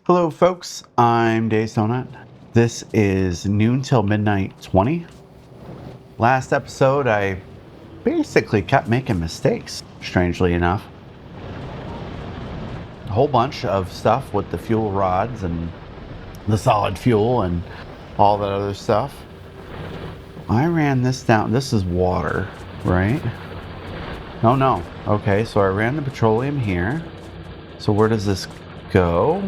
Hello folks, I'm Dave's Donut. This is noon till midnight 20. Last episode I basically kept making mistakes, strangely enough. A whole bunch of stuff with the fuel rods and the solid fuel and all that other stuff. I ran this down, this is water, right? Oh no, okay, so I ran the petroleum here. So where does this go?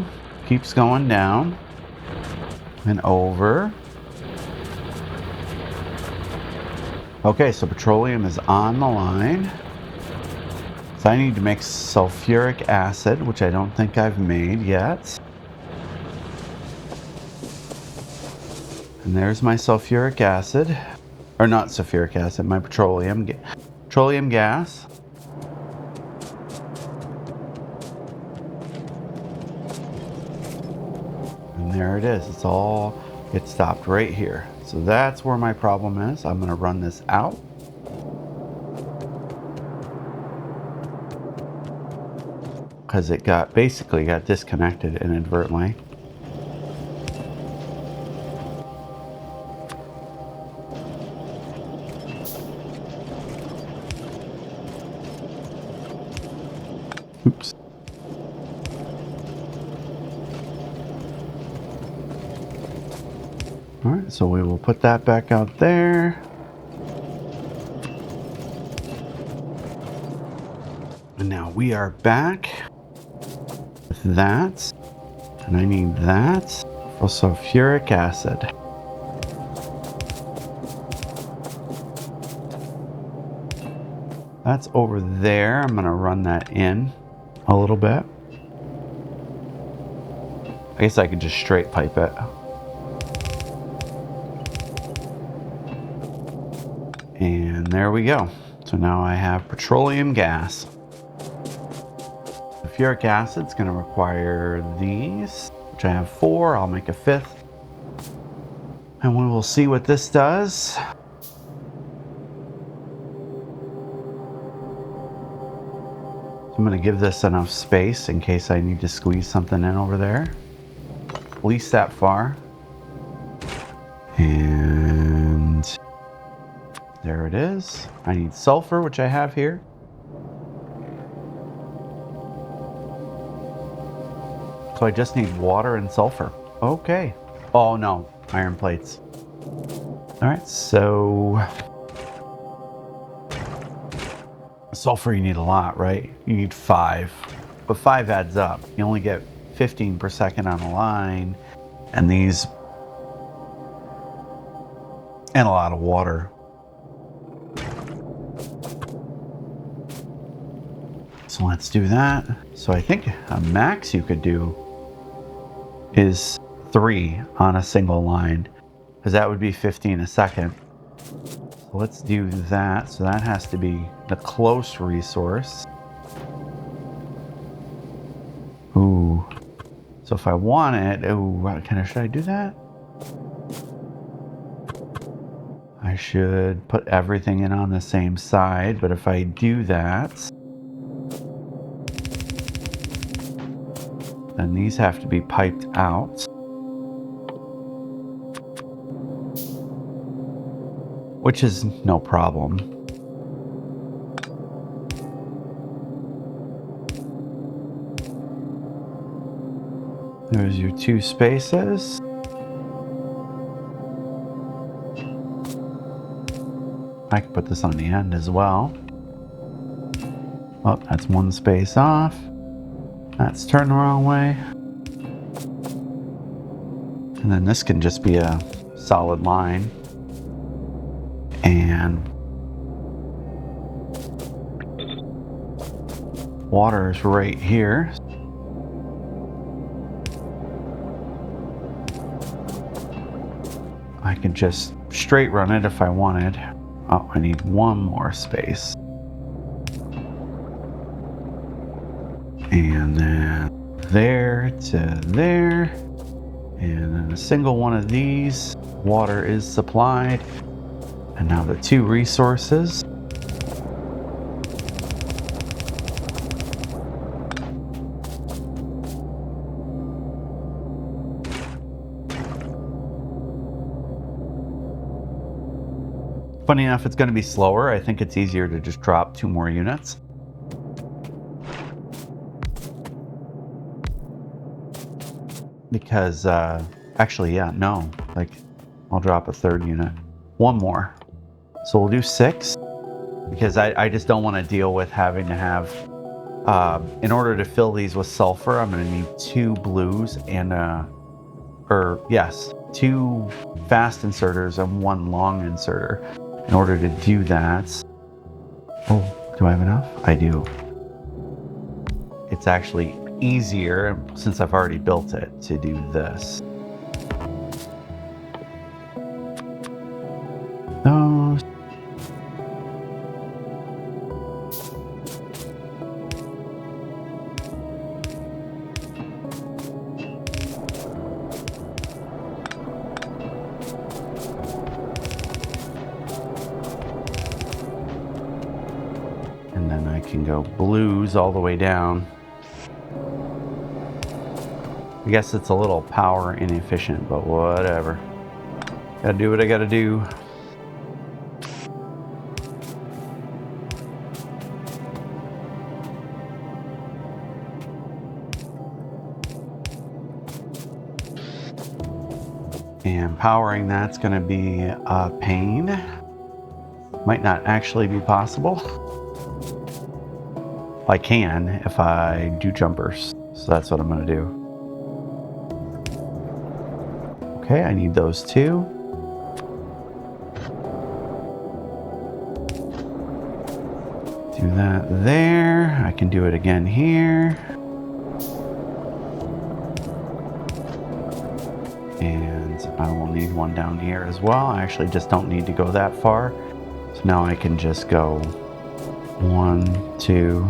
Keeps going down and over. Okay, so petroleum is on the line. So I need to make sulfuric acid, which I don't think I've made yet. And there's my sulfuric acid, or not sulfuric acid, my petroleum gas. And there it is. It stopped right here. So that's where my problem is. I'm going to run this out. Because it basically got disconnected inadvertently. Oops. All right, so we will put that back out there. And now we are back with that. And I need that for sulfuric acid. That's over there. I'm gonna run that in a little bit. I guess I could just straight pipe it. And there we go. So now I have petroleum gas. Sulfuric acid is going to require these, which I have 4. I'll make a 5th. And we will see what this does. I'm going to give this enough space in case I need to squeeze something in over there. At least that far. And there it is. I need sulfur, which I have here. So I just need water and sulfur. Okay. Oh no, iron plates. All right, so sulfur you need a lot, right? You need 5, but 5 adds up. You only get 15 per second on a line, and and a lot of water. So let's do that. So I think a max you could do is 3 on a single line, because that would be 15 a second. So let's do that. So that has to be the close resource. Ooh. So if I want it, should I do that? I should put everything in on the same side, but if I do that, then these have to be piped out. Which is no problem. There's your 2 spaces. I can put this on the end as well. Oh, that's 1 space off. That's turned the wrong way. And then this can just be a solid line. And water is right here. I can just straight run it if I wanted. Oh, I need 1 more space. And then there to there. And then a single one of these. Water is supplied. And now the 2 resources. Funny enough, it's going to be slower. I think it's easier to just drop 2 more units. Because, actually, yeah, no. Like, I'll drop a 3rd unit. 1 more. So we'll do 6. Because I just don't want to deal with having to have... in order to fill these with sulfur, I'm going to need 2 blues and, yes, 2 fast inserters and 1 long inserter. In order to do that... Oh, do I have enough? I do. It's actually easier, since I've already built it, to do this. Those. And then I can go blues all the way down. I guess it's a little power inefficient, but whatever. Gotta do what I gotta do. And powering that's gonna be a pain. Might not actually be possible. I can if I do jumpers. So that's what I'm gonna do. Okay, I need those 2. Do that there. I can do it again here. And I will need 1 down here as well. I actually just don't need to go that far. So now I can just go 1, 2.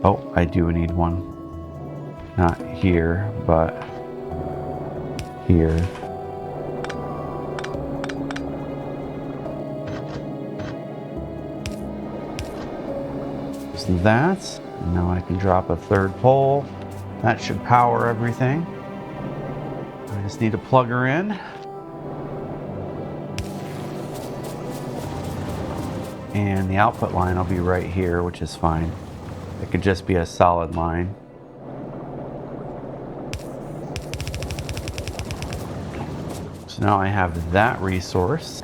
Oh, I do need 1. Not here, but here. So that. And now I can drop a 3rd pole. That should power everything. I just need to plug her in. And the output line will be right here, which is fine. It could just be a solid line. So now I have that resource.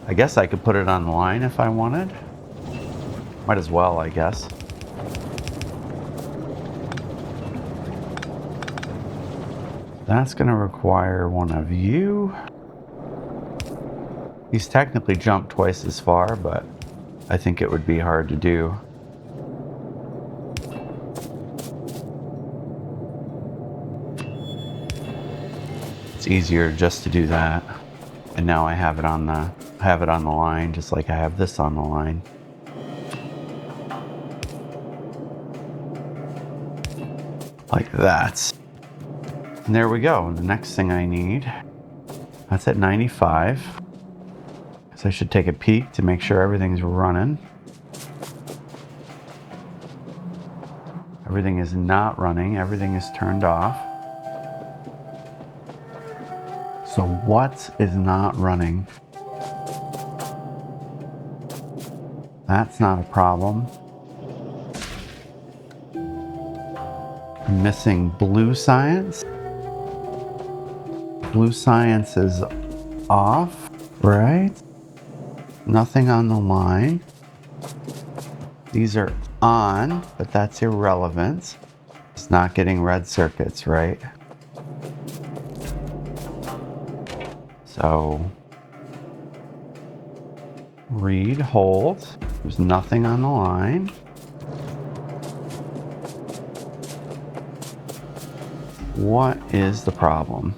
I guess I could put it on the line if I wanted. Might as well, I guess. That's going to require 1 of you. He's technically jumped twice as far, but I think it would be hard to do. It's easier just to do that. And now I have it on the line, just like I have this on the line. Like that. And there we go. The next thing I need, that's at 95. So I should take a peek to make sure everything's running. Everything is not running. Everything is turned off. So what is not running? That's not a problem. I'm missing blue science. Blue science is off, right? Nothing on the line. These are on, but that's irrelevant. It's not getting red circuits, right? So, read, hold. There's nothing on the line. What is the problem?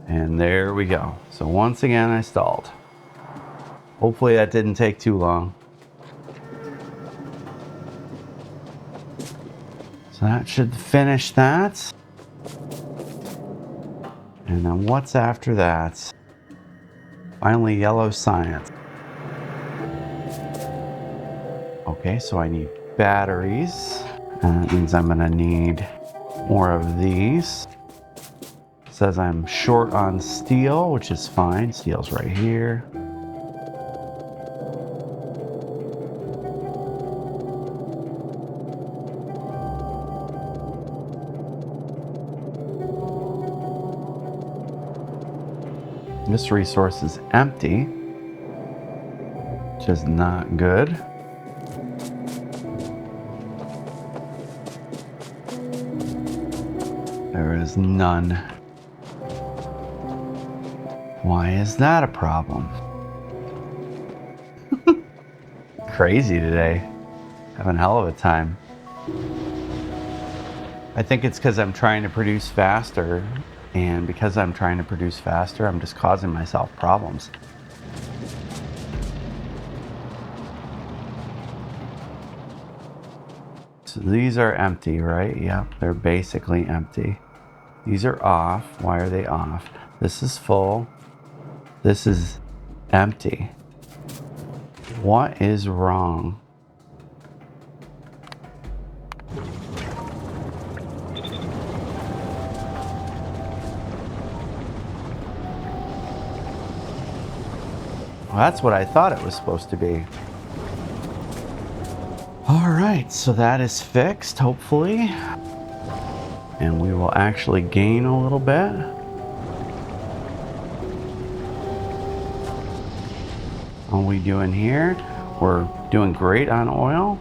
And there we go. So once again, I stalled. Hopefully that didn't take too long. So that should finish that. And then what's after that? Finally, yellow science. Okay, so I need batteries. And that means I'm gonna need more of these. Says I'm short on steel, which is fine. Steel's right here. This resource is empty, which is not good. There is none. Why is that a problem? Crazy today. Having a hell of a time. I think it's because I'm trying to produce faster, and because I'm trying to produce faster, I'm just causing myself problems. So these are empty, right? Yep, they're basically empty. These are off. Why are they off? This is full. This is empty. What is wrong? Well, that's what I thought it was supposed to be. All right, so that is fixed, hopefully. And we will actually gain a little bit. What are we doing here? We're doing great on oil.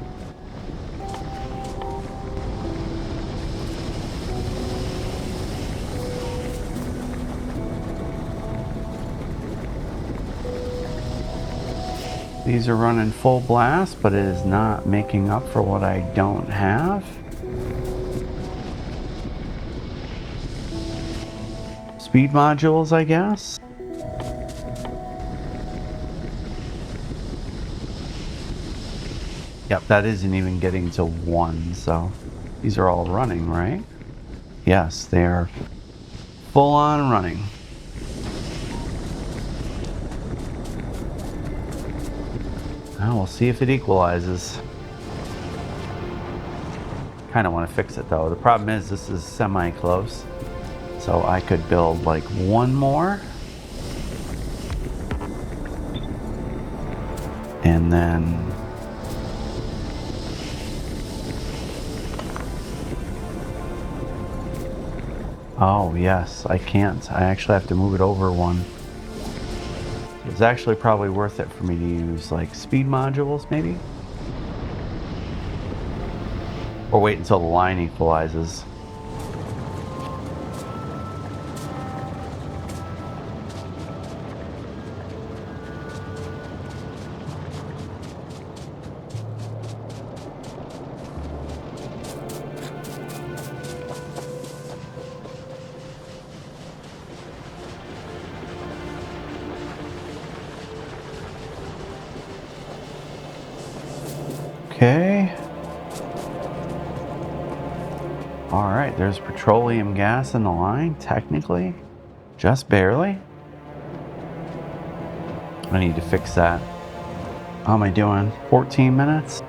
These are running full blast, but it is not making up for what I don't have. Speed modules, I guess. Yep, that isn't even getting to 1, so these are all running, right? Yes, they are full on running. Now we'll see if it equalizes. Kind of want to fix it though. The problem is this is semi-close, so I could build like one more, and then oh yes, I can't. I actually have to move it over one. It's actually probably worth it for me to use like speed modules maybe, or wait until the line equalizes. Okay. All right, there's petroleum gas in the line, technically. Just barely. I need to fix that. How am I doing? 14 minutes?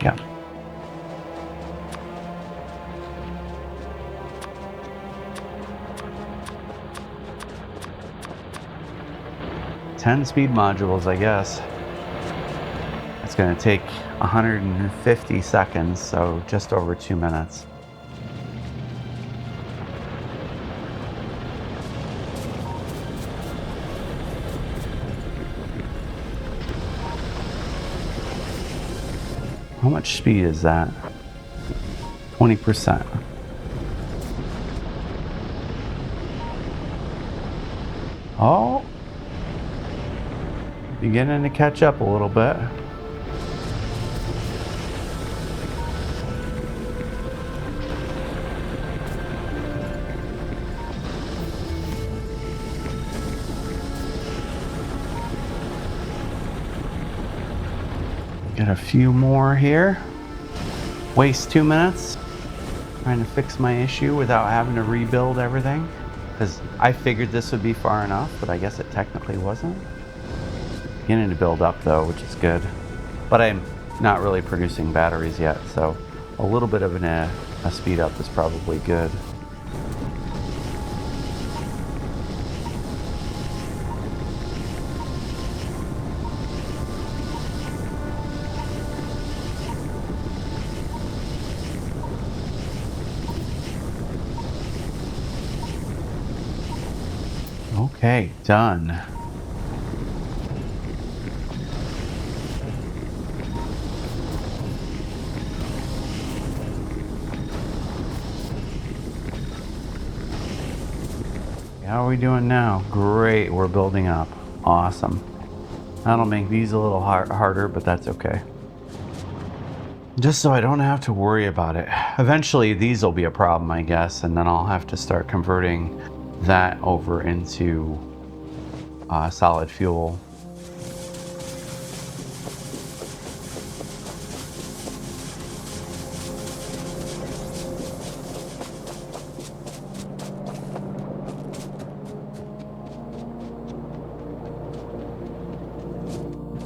Yeah. Ten speed modules, I guess. It's going to take 150 seconds, so just over 2 minutes. How much speed is that? 20%. Oh, beginning to catch up a little bit. Get a few more here. Waste 2 minutes trying to fix my issue without having to rebuild everything, because I figured this would be far enough, but I guess it technically wasn't. Beginning to build up though, which is good. But I'm not really producing batteries yet, so a little bit of an A speed up is probably good. Okay, done. How are we doing now? Great, we're building up. Awesome. That'll make these a little harder, but that's okay. Just so I don't have to worry about it. Eventually, these will be a problem, I guess, and then I'll have to start converting that over into solid fuel.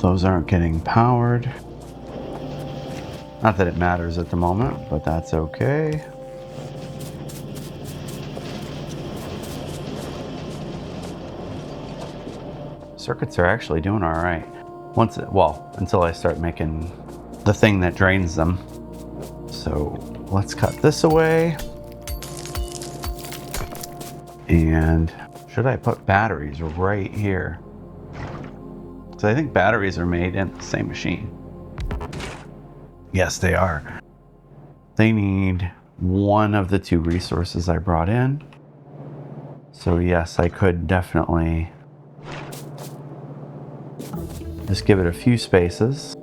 Those aren't getting powered. Not that it matters at the moment, but that's okay. Circuits are actually doing all right. Until I start making the thing that drains them. So let's cut this away. And should I put batteries right here? So I think batteries are made in the same machine. Yes, they are. They need one of the two resources I brought in. So yes, I could definitely just give it a few spaces.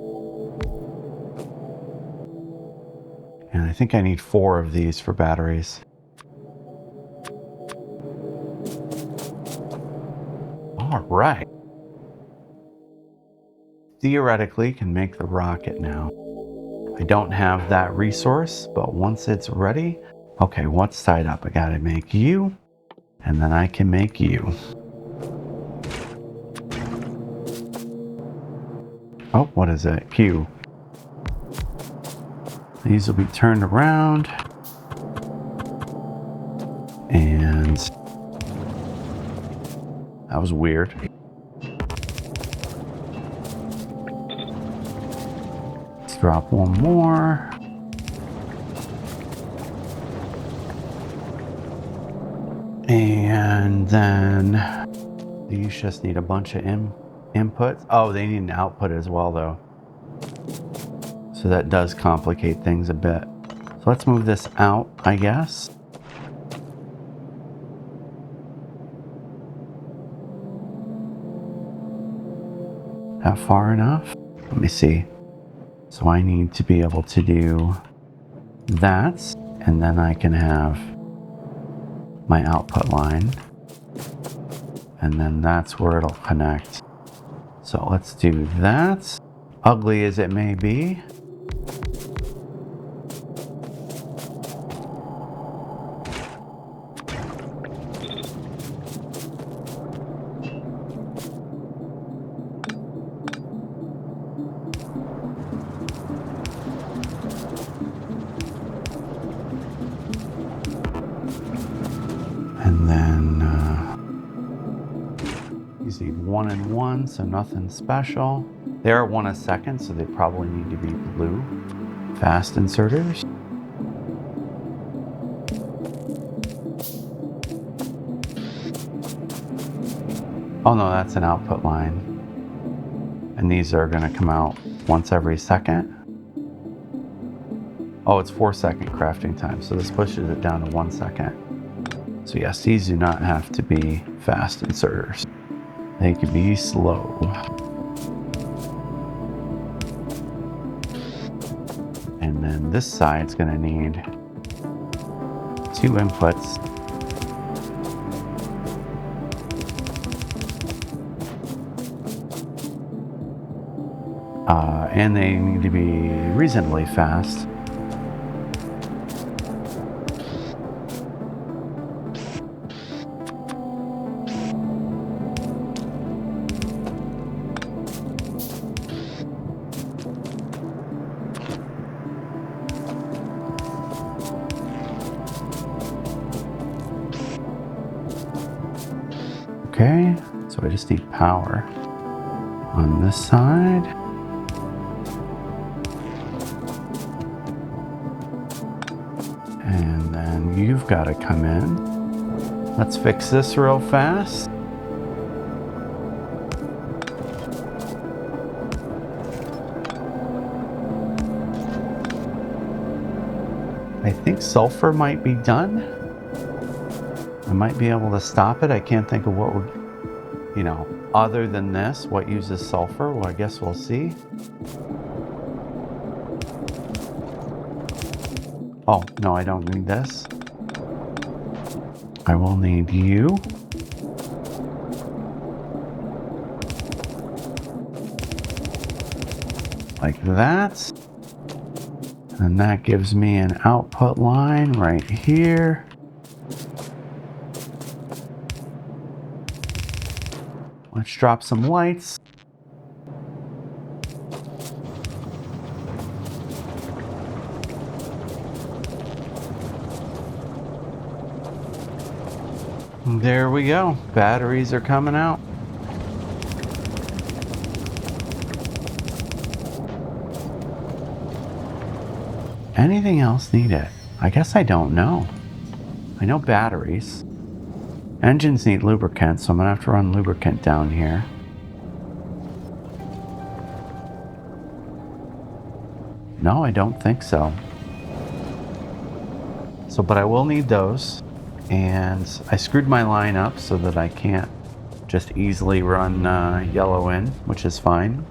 And I think I need 4 of these for batteries. All right. Theoretically can make the rocket now. I don't have that resource, but once it's ready, okay, what's tied up? I gotta make you, and then I can make you. Oh, what is it? Q. These will be turned around. And that was weird. Let's drop one more. And then these just need a bunch of inputs. Oh, they need an output as well, though. So that does complicate things a bit. So let's move this out, I guess. That far enough? Let me see. So I need to be able to do that, and then I can have my output line, and then that's where it'll connect. So let's do that. Ugly as it may be. And then these need 1 and 1, so nothing special. They're 1 a second, so they probably need to be blue. Fast inserters. Oh no, that's an output line. And these are gonna come out once every second. Oh, it's 4-second crafting time, so this pushes it down to 1 second. So yes, these do not have to be fast inserters. They can be slow. And then this side's gonna need 2 inputs. And they need to be reasonably fast. Okay, so I just need power on this side. And then you've got to come in. Let's fix this real fast. I think sulfur might be done. I might be able to stop it. I can't think of what would, other than this, what uses sulfur. Well, I guess we'll see. Oh, no, I don't need this. I will need you. Like that. And that gives me an output line right here. Let's drop some lights. There we go. Batteries are coming out. Anything else needed? I guess I don't know. I know batteries. Engines need lubricant, so I'm gonna have to run lubricant down here. No, I don't think so. But I will need those. And I screwed my line up so that I can't just easily run yellow in, which is fine.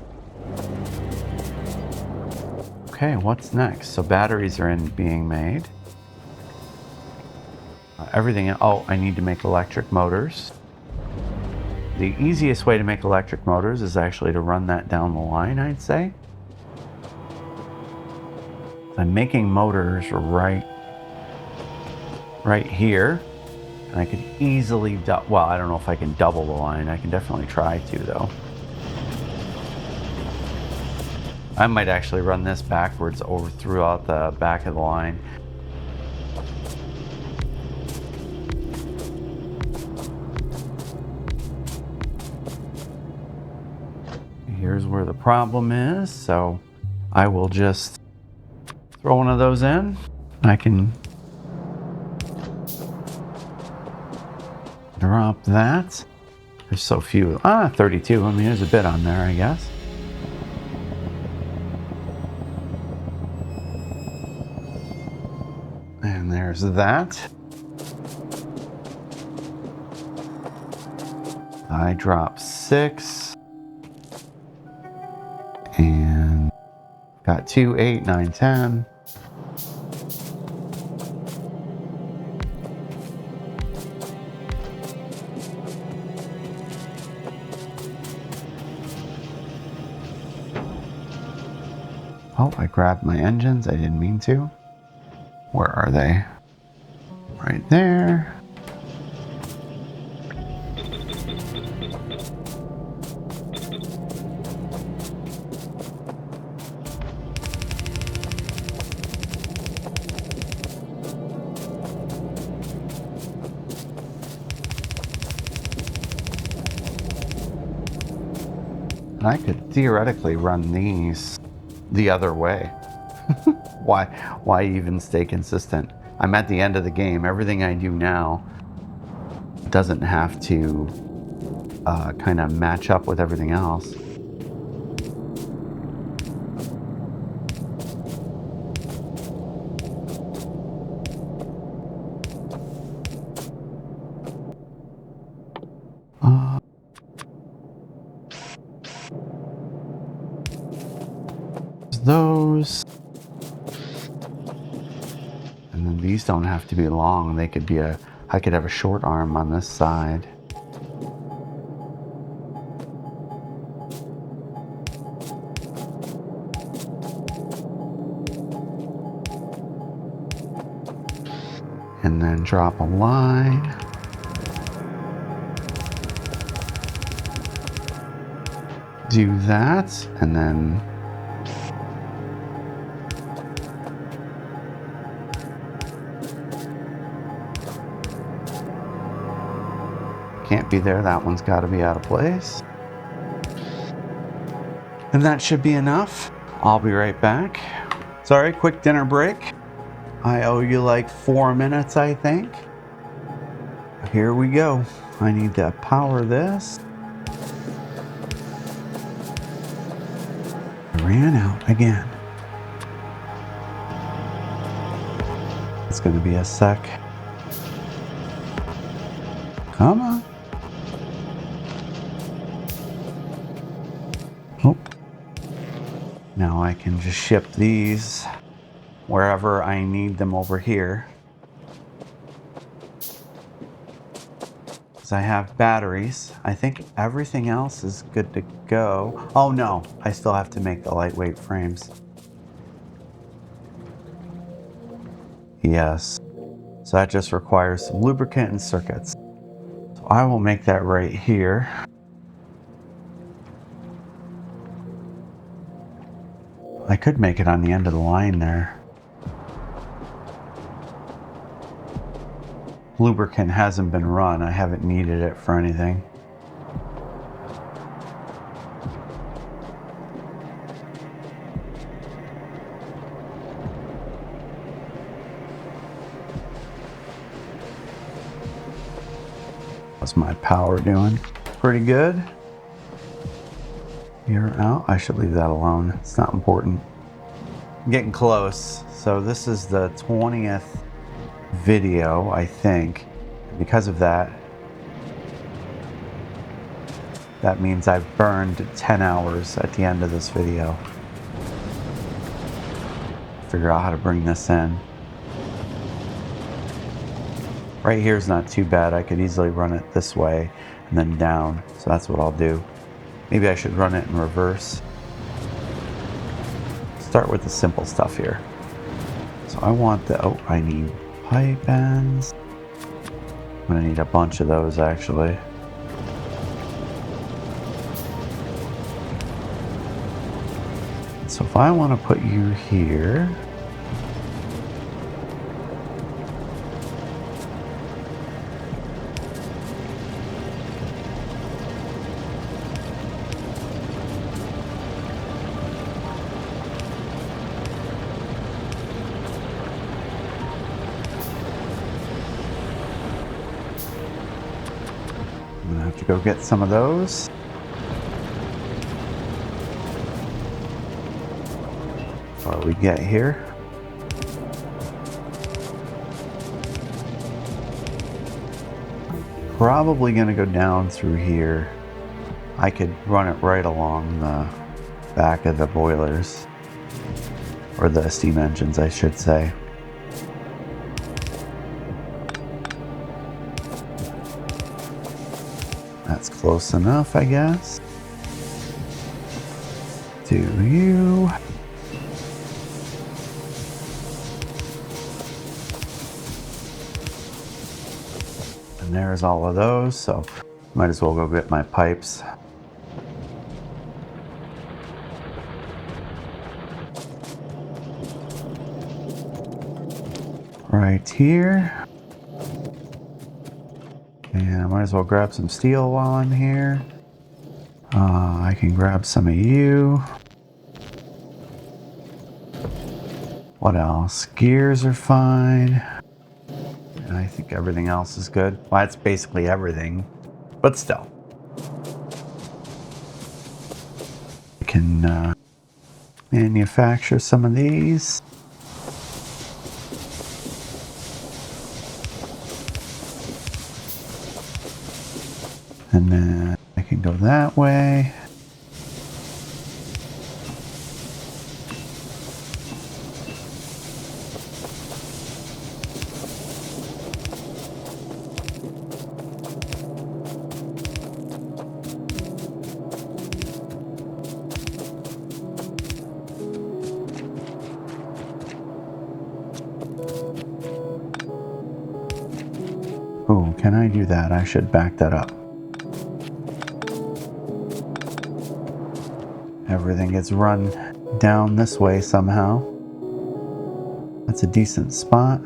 Okay, what's next? So batteries are being made. I need to make electric motors. The easiest way to make electric motors is actually to run that down the line, I'd say. I'm making motors right here. And I could easily, well, I don't know if I can double the line. I can definitely try to, though. I might actually run this backwards over throughout the back of the line. Here's where the problem is, so I will just throw one of those in. I can drop that. There's so few. 32. I mean, there's a bit on there, I guess. And there's that. I drop 6. And got 2, 8, 9, 10. Oh, I grabbed my engines. I didn't mean to. Where are they? Right there. I could theoretically run these the other way. Why even stay consistent? I'm at the end of the game. Everything I do now doesn't have to kind of match up with everything else. Those. And then these don't have to be long. They could be I could have a short arm on this side. And then drop a line. Do that, and then Can't be there. That one's got to be out of place. And that should be enough. I'll be right back. Sorry, quick dinner break. I owe you like 4 minutes, I think. Here we go. I need to power this. I ran out again. It's going to be a sec. Come on. Oh. Now I can just ship these wherever I need them over here. Because I have batteries. I think everything else is good to go. Oh no, I still have to make the lightweight frames. Yes. So that just requires some lubricant and circuits. So I will make that right here. I could make it on the end of the line there. Lubricant hasn't been run. I haven't needed it for anything. What's my power doing? Pretty good. You're out. I should leave that alone. It's not important. I'm getting close. So this is the 20th video, I think. Because of that, that means I've burned 10 hours at the end of this video. Figure out how to bring this in. Right here is not too bad. I could easily run it this way and then down. So that's what I'll do. Maybe I should run it in reverse. Start with the simple stuff here. So I want the, oh, I need pipe ends. I'm gonna need a bunch of those actually. So if I want to put you here, I'm gonna have to go get some of those. What we get here. Probably gonna go down through here. I could run it right along the back of the boilers, or the steam engines, I should say. That's close enough, I guess. Do you? And there's all of those, so might as well go get my pipes. Right here. And I might as well grab some steel while I'm here. I can grab some of you. What else? Gears are fine. And I think everything else is good. Well, that's basically everything, but still. I can manufacture some of these. And then I can go that way. Oh, can I do that? I should back that up. Everything gets run down this way somehow. That's a decent spot.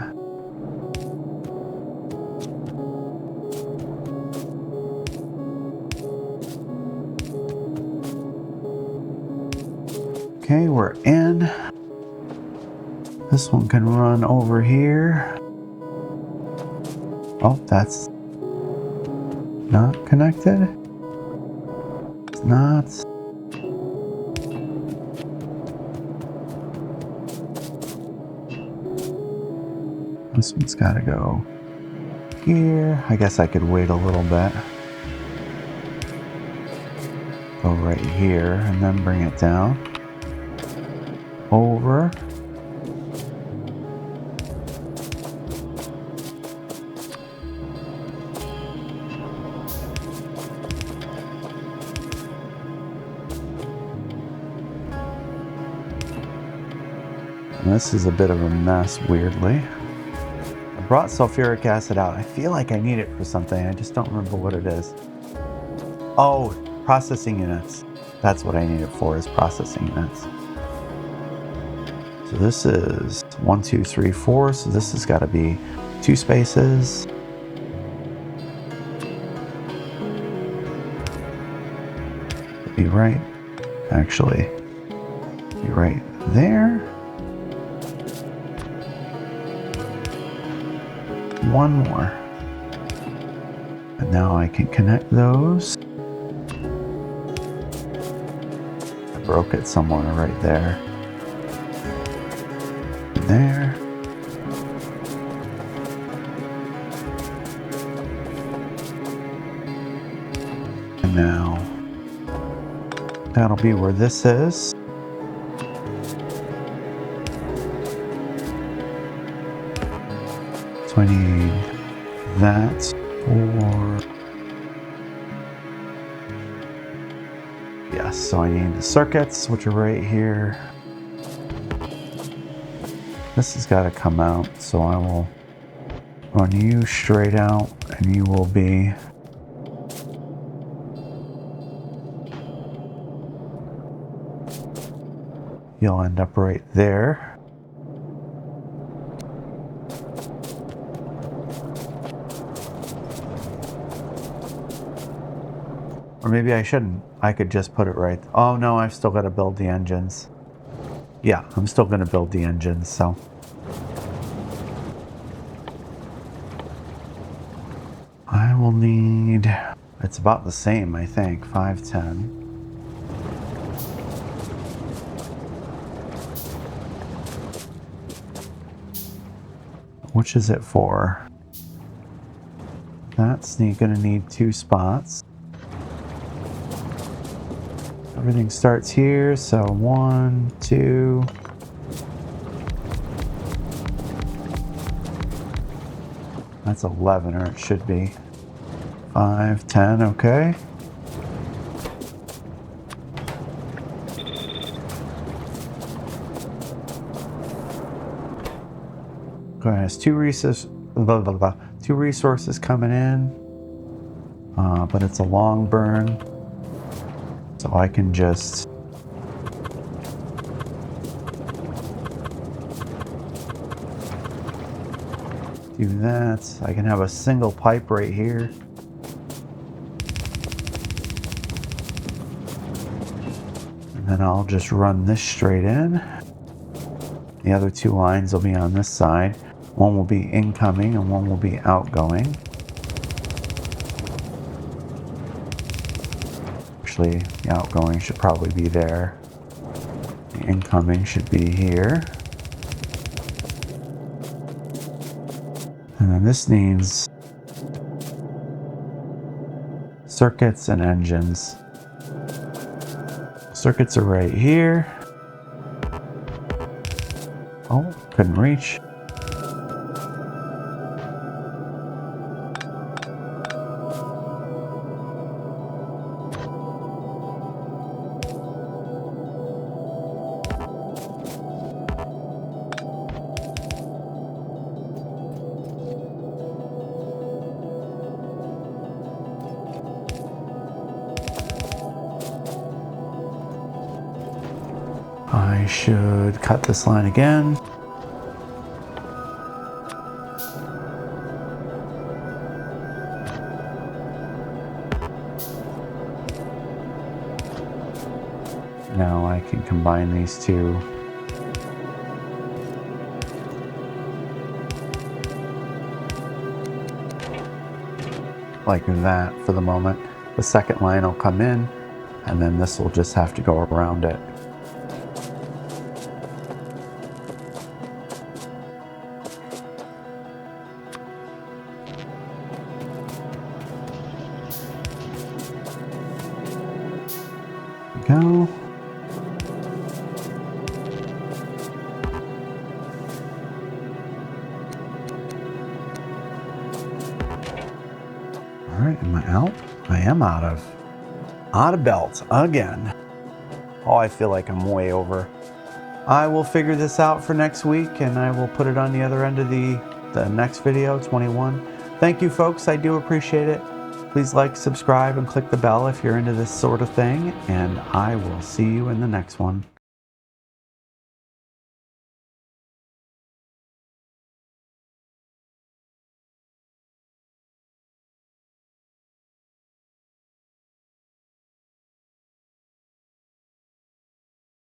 Okay, we're in. This one can run over here. Oh, that's not connected. It's not. This one's got to go here. I guess I could wait a little bit. Go right here and then bring it down. Over. And this is a bit of a mess, weirdly. I brought sulfuric acid out. I feel like I need it for something. I just don't remember what it is. Oh, processing units. That's what I need it for, is processing units. So this is 1, 2, 3, 4. So this has got to be 2 spaces. Be right. Actually, be right there. One more. And now I can connect those. I broke it somewhere right there. There. And now that'll be where this is. So I need that for, yes, so I need the circuits, which are right here. This has got to come out, so I will run you straight out, and you will be you'll end up right there. Or maybe I shouldn't. I could just put it right. Oh no, I've still got to build the engines. Yeah, I'm still going to build the engines, so. I will need, it's about the same, I think, 510. Which is it for? That's going to need 2 spots. Everything starts here, so 1, 2. That's 11, or it should be. 5, 10, okay. Okay, there's 2 resources, two resources coming in, but it's a long burn. So I can just do that. I can have a single pipe right here. And then I'll just run this straight in. The other 2 lines will be on this side. One will be incoming and one will be outgoing. Actually, the outgoing should probably be there. The incoming should be here. And then this needs circuits and engines. Circuits are right here. Oh, couldn't reach. I should cut this line again. Now I can combine these two. Like that for the moment. The second line will come in, and then this will just have to go around it. Go. All right, am I out? I am out of belts again. Oh, I feel like I'm way over. I will figure this out for next week, and I will put it on the other end of the next video, 21. Thank you, folks. I do appreciate it. Please like, subscribe, and click the bell if you're into this sort of thing, and I will see you in the next one.